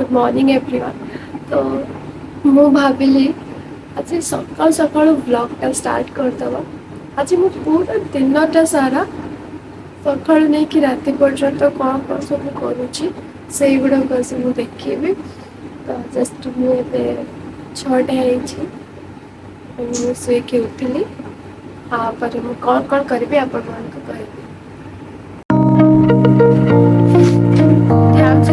Good morning everyone. तो मु भाविली आज सकाल सकाल ब्लॉगटा स्टार्ट करदवा। आज मु पूरा दिनटा सारा सकाल नहीं कि राति पर्यंत कौन कौन सब करुच्ची से गुड़ाक सब देखी। तो जस्ट मुझे 6टा शुईकी उठिली पर मुझे कौन कौन करी आपण कह ध्यान से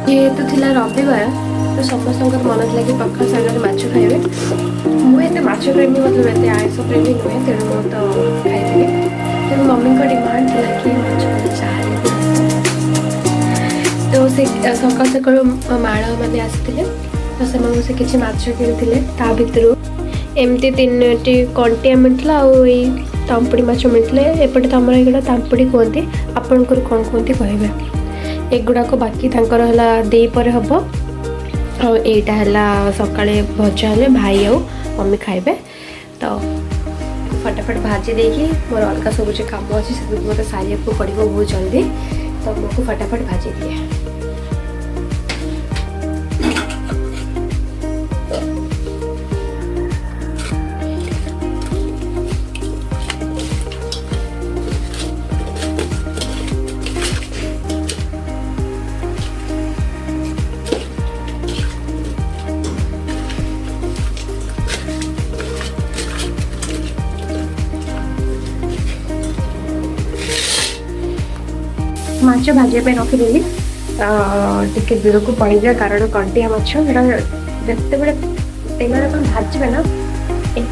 जेहेतु थिला रविवार तो समस्त मन था कि पखाल सागर माछ खाइबे। मुझे माछ प्रेमी मतलब एत आयस प्रेमी नुहे तेणु मु तो खाइदेवी। तेणु मम्मी को डिमांड था कि माछ चाहे तो से सकाल सकाल माड़ मैंने आसते तो से किसी माछ किनी ता भितर एमती 3टी कंटिया मिलता तंपुड़ी माछ मिलते एपटे तुम ये तंपुड़ी कहते आपंकर कौन कहते कहे एगुड़ाक बाकी देपर हम आईटा है सका भजा है भाई आउ मम्मी खाइबे। तो फटाफट भाजी देकी मोर अलग सब जो कम अच्छे से मतलब सारे को पड़ो बहुत जल्दी। तो मुझे फटाफट भाजी दिए। माछ भाजा रखिदेली टे दूर को पड़ जाए कारण कंटिया माछ जिते बड़े तेल भाजबे ना एक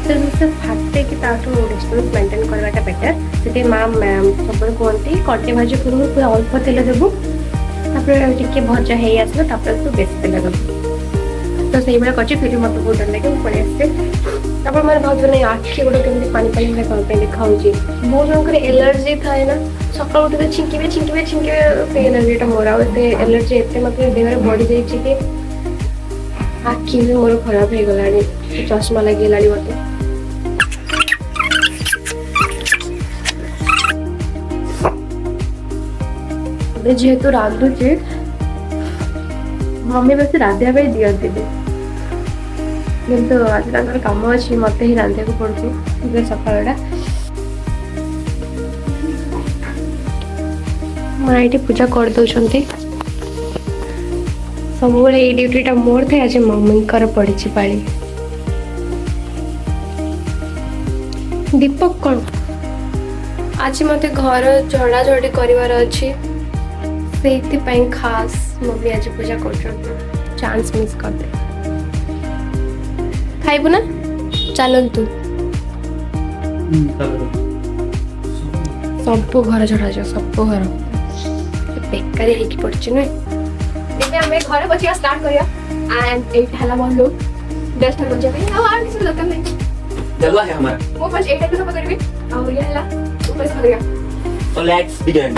फाटे कि डिस्टेंस मेंटेन करवाटा बेटर से माँ सब कहती कंटिया भाजा पूर्व पूरा अल्प तेल देवु टे भजा हो आसला तू बेस तेल देवु। तो से भाई कर फिर मत बहुत डर लगे पड़े आसते मैंने भाव नहीं आखि गोटे कमी पानी पानी देखा बहुत जन एलर्जी थाए ना सका उठे छिंके छिंके छिंके एलर्जीटा मोर आते एलर्जी एत मतलब देह में बढ़ी जाइए कि आखि भी मोर खराब हो गला चश्मा लगे मत जेहेतु रांधुचे मम्मी बस रांधा दिखती किंतु आज कम अच्छी मत ही रांधा को पड़े सकाटा माँ ये पूजा कर दौरान सब ये ड्यूटीटा मोर थे आज मम्मी पड़ी पाली दीपक कौन आज मत घर झड़ाझड़ी करार अच्छी से खास मम्मी आज पूजा कर चांस मिस कर दे खाइबू ना चलतु सब घर झड़ा जाओ सब घर बेकारी ହେଇକି ପଡିଛି ନୁହେଁ ଏବେ ଆମେ ଘରେ ବସିବା ଷ୍ଟାର୍ଟ କରିବା एंड एट हला मोर लोग डस्ट हो जावे आ किसी दरकार नहीं जलवा है हमारा वो बस एटा को सब करबे और ये हला ऊपर से गया so let's begin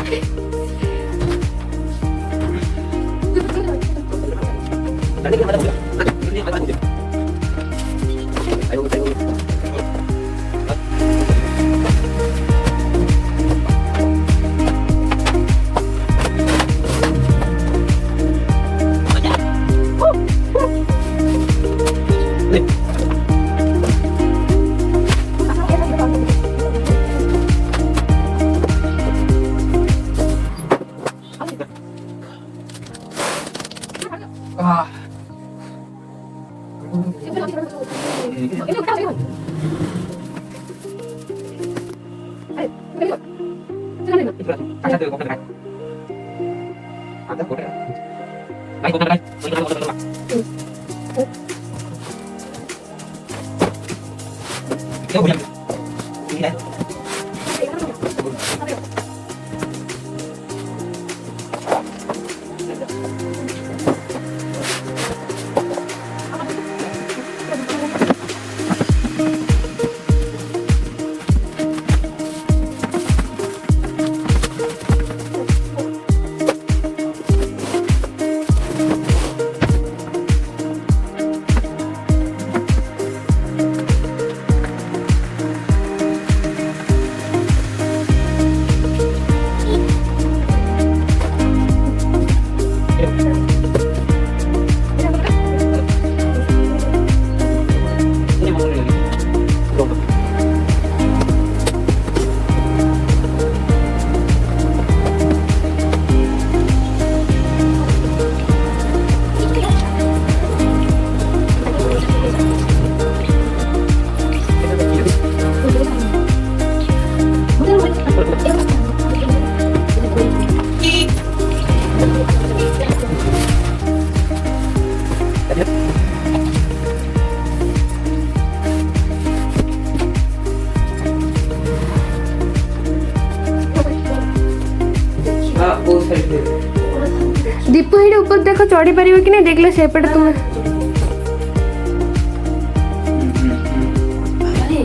Deepu head ऊपर देखो चढ़ी पारिबो कि नहीं देखले सेपटे तुम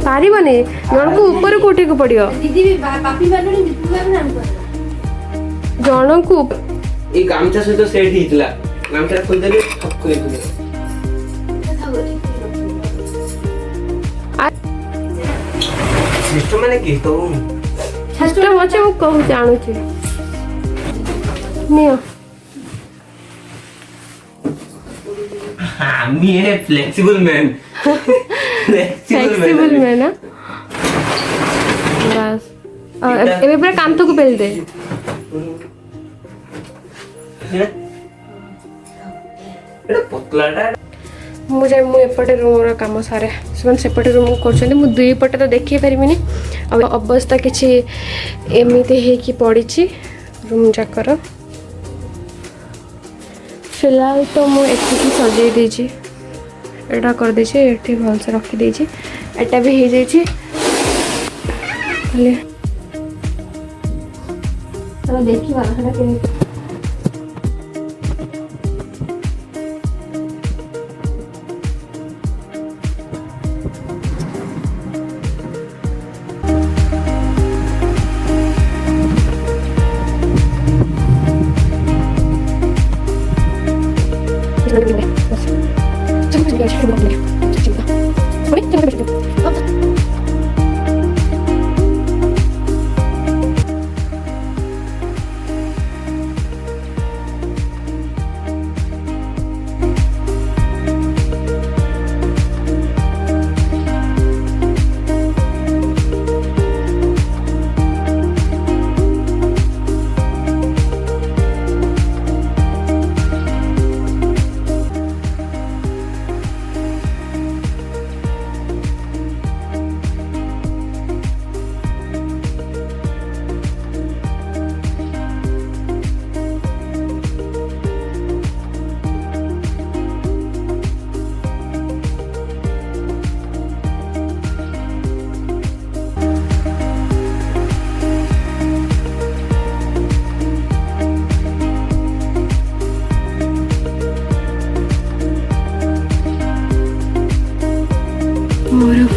पारिबनी जन को ऊपर को उठे को पड़ियो दीदी भी पापी बालुनी दीपू बालुनी जन को ए गामचा से तो सेट हितला गामचा खोल देले ठक करे खुले सिस्टम माने की तो सिस्टम अच्छे मु कहू जानू छी नियो আমি এ ফ্লেক্সিবল ম্যান फ्लेक्सिबल में ना बस एबे पूरा काम तो को बेल दे এটা পতলাটা मुझे मु एपटे रूम रो काम सारे ସେମାନେ ସେପଟେ ରୁମ୍ କରୁଛନ୍ତି ମୁଁ ଦୁଇ ପଟେ ତ ଦେଖେଇ ପାରିବିନି ଆଉ ଅବସ୍ଥା କିଛି ଏମିତି ହେଇକି ପଡ଼ିଛି ରୁମ୍ ଯାକର फिलहाल तो मुझे एतिकी सजाई देछि एटा कर देछि एठी भल से रखी देछि एटा भी हे जाइछि ले तो देखिबा हना के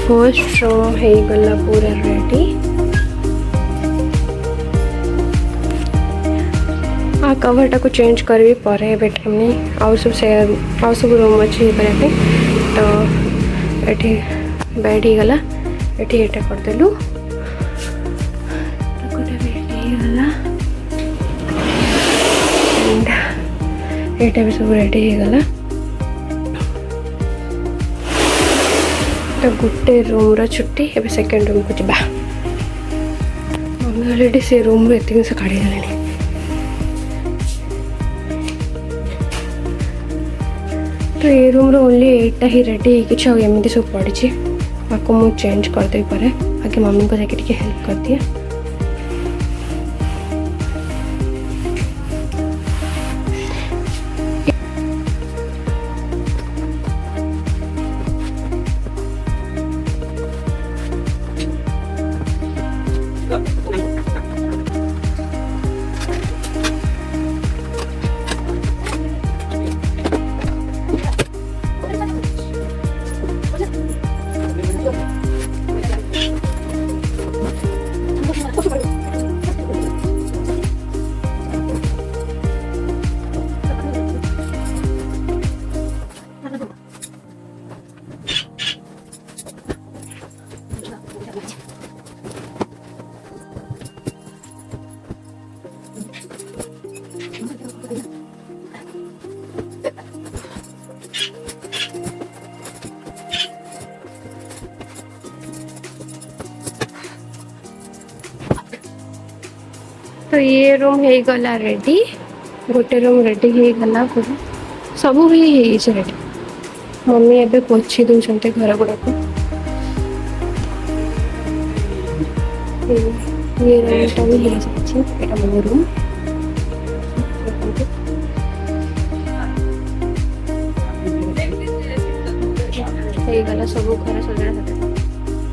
फर्स्ट रूम हो गला पूरा रेडी। आ कवरटा को चेंज करी पर टाइम नहीं आउ सब रूम अच्छे करने तो ये बेड ही गला ये एटा करदेलु एटा भी सब रेडी हो गला। तो गोटे रूम रा छुट्टी एबे सेकंड रूम को जिबा। मम्मी ऑलरेडी से रूम रे एतिक से काढी देलेनी। तो ये रूम रो ओनली एटा ही रेडी कि छ एमिति सब पड़ी छी। बाको मु चेंज कर दे पारे आगे मम्मी को जाके हेल्प कर दिया। तो ये रूम हो गला रेडी। गोटे रूम रेडी हो गला पूरा सब भी रेडी। मम्मी एबे पोछी दउछन घर गुड़ाक। ये रूमटा भी हो जाए मो रूम। गला सब घर सजा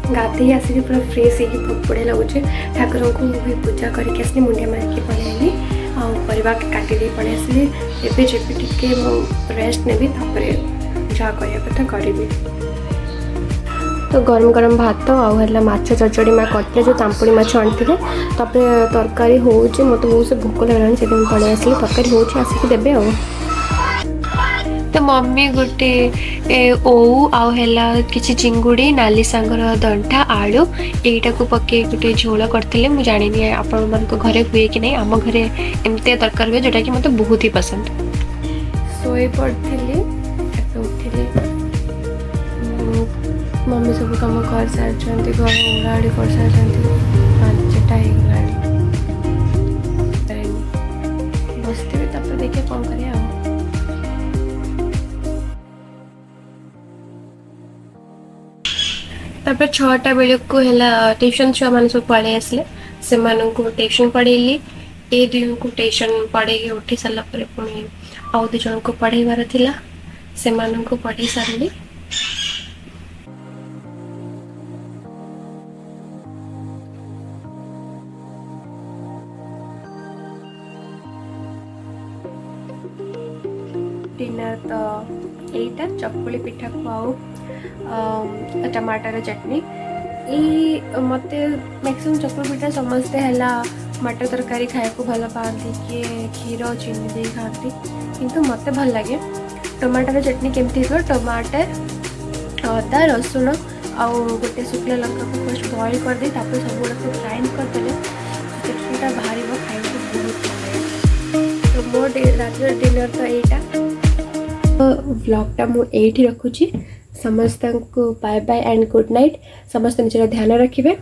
गाधे आसिक पूरा फ्रेश हो बहुत बढ़िया लगुच। ठाकुर को भी पूजा करके आसली मुंडिया मारिकी पलैली आवा काटिदे पड़े आसली। एबे जेबी टिके रेस्ट नेबी तापरे जहाँ करिया कथा करी। तो गरम गरम भात आउ माछ चचड़ी माँ करते जो तांपुड़ी माछ आनी तरकारी होचे मत बहुत से भोक लगे से पड़े आसली तरकारी होचे आसिक देबे आ। तो मम्मी गोटे ओऊ आउ हैला किछि चिंगुड़ी नाली सांगर दंटा आलू एटा को पके गोटे झोल करथिले। मु जानि नि आपण मन को घरे हुए कि नहीं। आम घरे एमते तरकारी हुए जोटा कि मते बहुत ही पसंद। सोई पड़थिले उठिले मम्मी सब काम कर सारछंती घर ओराड़ी कर सारछंती 5टा ही गलानी बसते तब देखिए कौन करे आ। तापर 6टा बेले को हैला ट्यूशन छुआ मान सब पढ़े आसले से ट्यूशन पढ़ेली। ए दुई को ट्यूशन पढ़े उठी सारा पर पुणी आउ 2 जन को पढ़ेबार थिला से को पढ़े सारली। डिनर तो एटा चकुली पिठा को आउ टमाटर चटनी। ये मत मैक्सिमम चकुली पिठा समस्ते है मटर तरकारी खाया को भल पाती किए क्षीर चीनी दे खाती किंतु मत भल लगे। टमाटर चटनी केमती हो टमाटर अदा रसुण आउ गोटे शुक्ला लंका को फर्स्ट बॉइल कर दे तापर सब गुड़ा को ग्राइंड कर देले चटनीटा बाहर खाई बहुत भल। तो मोर रात डिनर तो एटा। व्लॉगटा मु एठी रखुची। समस्त को bye bye and good night. समस्त निजर ध्यान रखिबे।